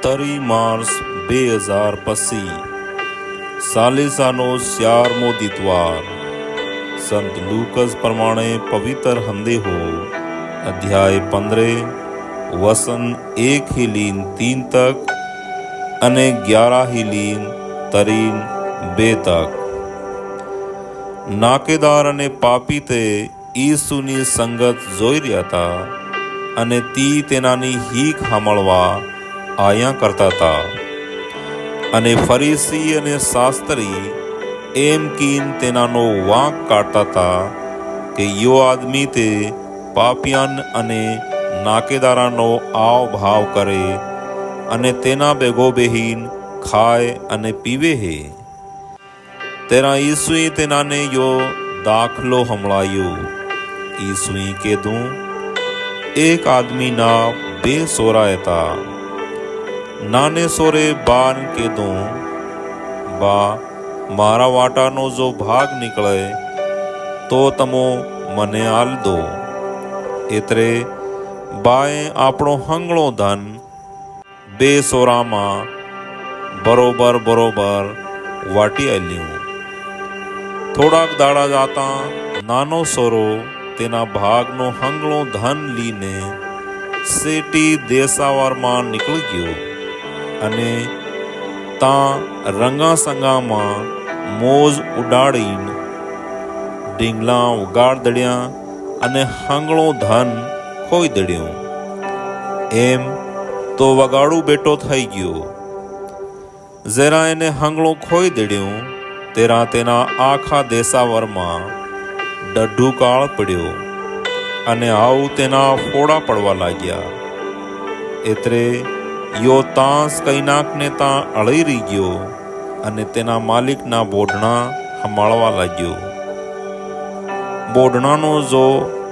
13 March 2025 સાલિસાનો 11મો દિતવાર સંત લૂકસ પ્રમાણે પવિત્ર સંદેહો અધ્યાય 15 વસન 1 ही लीन 3 तक અને 11 ही लीन 2 तक। નાકેદાર અને પાપી તે ઈસુની સંગત જોઈ રહ્યા હતા અને તી તેનાની હીક સાંભળવા આયા કરતા હતા। અને ફરીસી અને શાસ્ત્રી એમ કીન તેનાનો વાંક કાઢતા હતા કે યો આદમી તે પાપિયાન અને નાકેદારાનો આવ ભાવ કરે અને તેના ભેગો બેહીન ખાય અને પીવે હે। તેરા ઈસુએ તેનાને યો દાખલો સંભળાયો। ઈસુએ કીધું, એક આદમીના 2 સોરા હતા। નાને સોરે બાન કીધું, બા મારા વાટાનો જો ભાગ નીકળે તો તમો મને આલ દો। એટલે બાએ આપણો હંગળો ધન 2 સોરામાં બરોબર વાટી આલ્યું। થોડાક દાડા જાતા નાનો સોરો તેના ભાગનો હંગળો ધન લીને સેટી દેશાવરમાં નીકળી ગયો અને ત્યાં રંગાસંગામાં મોજ ઉડાડીને ડીંગલા ઉગાડ દડ્યા અને હંગળો ધન ખોઈ દડ્યો। એમ તો વગાડું બેટો થઈ ગયો। જરા એને હંગળો ખોઈ દડ્યો તેરા તેના આખા દેશાવરમાં ડઢું કાળ પડ્યો અને આવું તેના ફોડા પડવા લાગ્યા। એટલે યો તાંસ કૈનાકને ત્યાં અળી રહી ગયો અને તેના માલિકના બોઢણા સંભાળવા લાગ્યો। બોઢણાનો જો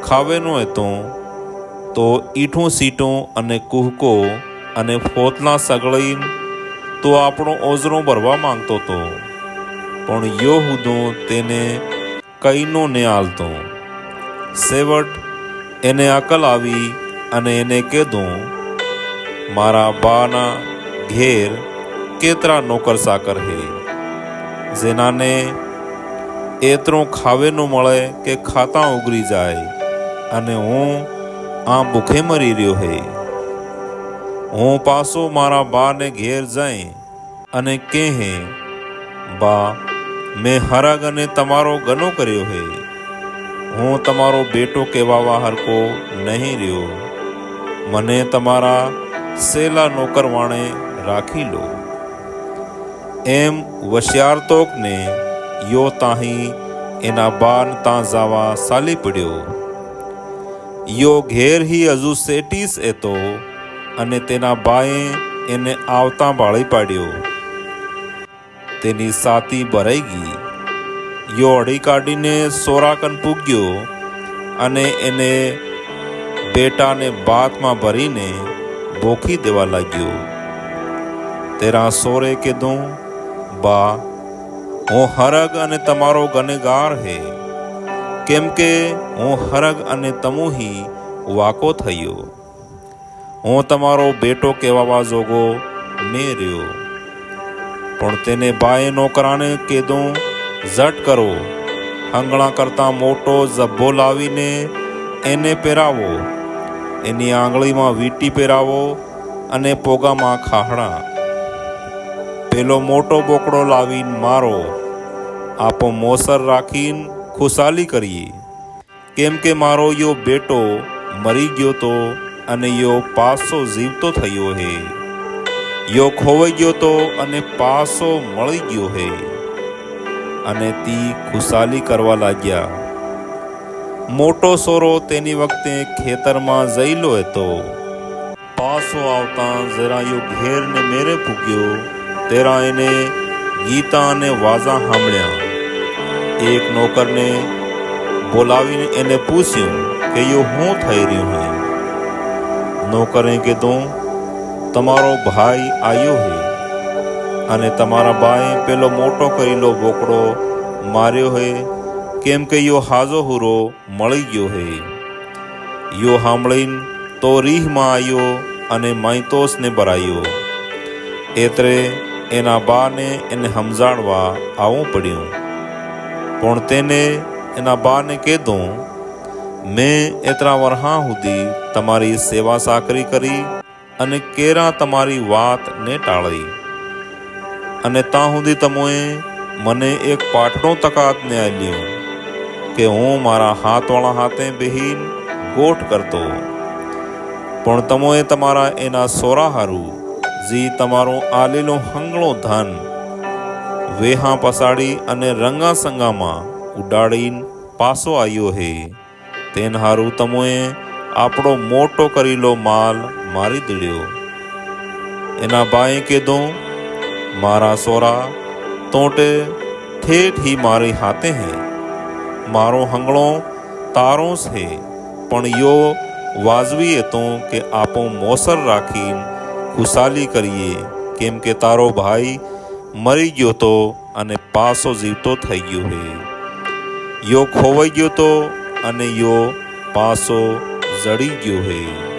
ખાવેનો હતો તો ઈઠું સીટું અને કુહકો અને ફોતલા સગળીને તો આપણો ઓઝરો ભરવા માંગતો હતો, પણ યો હુદો તેને કઈનો ને આલતો। સેવટ એને અકલ આવી અને એને કીધું, મારા બાના ઘેર કેતરા નોકર સાકર હે જેનાને એતરો ખાવેનું મળે કે ખાતા ઉગરી જાય અને હું આ ભૂખે મરી રહ્યો હે। હું પાછો મારા બાને ઘેર જાય અને કહે, બા મેં હરગ અને તમારો ગનો કર્યો હે, હું તમારો બેટો કહેવાવા હરકો નહીં રહ્યો, મને તમારા સેલા નોકર વાણે રાખી લો। એમ વશિયારતોકને યો તાહી એના બાન તાં જવા ચાલી પડ્યો। યો ઘેર હી હજુ સેટીસ એતો અને તેના બાએ એને આવતા બાળી પાડ્યો। તેની સાતી ભરાઈ ગઈ। યો અડી કાઢીને સોરાકન પૂગ્યો અને એને બેટાને બાથમાં ભરીને ભોખી દેવા લાગ્યો। તેરા સોરે કીધું, બા હું હરગ અને તમારો ગનેગાર હે, કેમ કે હું હરગ અને તમુહી વાકો થયો। હું તમારો બેટો કહેવાવા જોગો ને રહ્યો। પણ તેને બાએ નોકરાને કીધું, ઝટ કરો, હંગણા કરતાં મોટો ઝબ્બો લાવીને એને પહેરાવો, એની આંગળીમાં વીંટી પહેરાવો અને પોગામાં ખાહડા। પેલો મોટો બોકડો લાવીને મારો, આપો મોસર રાખીને ખુશાલી કરીએ, કેમ કે મારો યો બેટો મરી ગયો તો અને યો પાછો જીવતો થયો હે, યો ખોવાઈ ગયો તો અને પાછો મળી ગયો હે। અને તી ખુશાલી કરવા લાગ્યા। મોટો સોરો તેની વખતે ખેતરમાં જઈલો હતો। પાછો આવતા જરા યો ઘેરને મેરે પૂગ્યો તેરા એને ગીતા અને વાજા સાંભળ્યા। એક નોકરને બોલાવીને એને પૂછ્યું કે યો શું થઈ રહ્યું હે? નોકરે કીધું, તમારો ભાઈ આવ્યો હે અને તમારા બાએ પેલો મોટો કરેલો બોકડો માર્યો હે, કેમ કે યો હાજો હુરો મળી ગયો હે। યો સાંભળીને તો રીહમાં આવ્યો અને માઇતોસને ભરાયો એતરે એના બાને એને સમજાણવા આવવું પડ્યું. પણ તેને એના બાને કીધું, મેં એતરા વરહાં સુધી તમારી સેવા સાકરી કરી અને કેરા તમારી વાત ને ટાળી, અને ત્યાં સુધી તમોએ મને એક પાઠનો તકાત ને આલ્યો કે હું મારા હાથવાળા હાથે બેહીન ગોઠ કરતો. પણ તમોએ તમારા એના સોરા હારું જી તમારો આલેલો હંગળો ધન વેહા પસાડી અને રંગા સંગામાં ઉડાડીને પાસો આવ્યો હે. તેન હારું તમોએ આપણો મોટો કરેલો માલ મારી દીધ્યો. એના બાએ કીધું, મારા સોરા તોટે ઠેઠ હી મારી હાથે હે. મારો હંગળો તારો છે, પણ યો વાજવી હતો કે આપો મોસર રાખીને ખુશાલી કરીએ, કેમ કે તારો ભાઈ મરી ગયો તો અને પાસો જીવતો થઈ ગયો હે. યો ખોવાઈ ગયો તો અને યો પાસો જડી ગયો હે.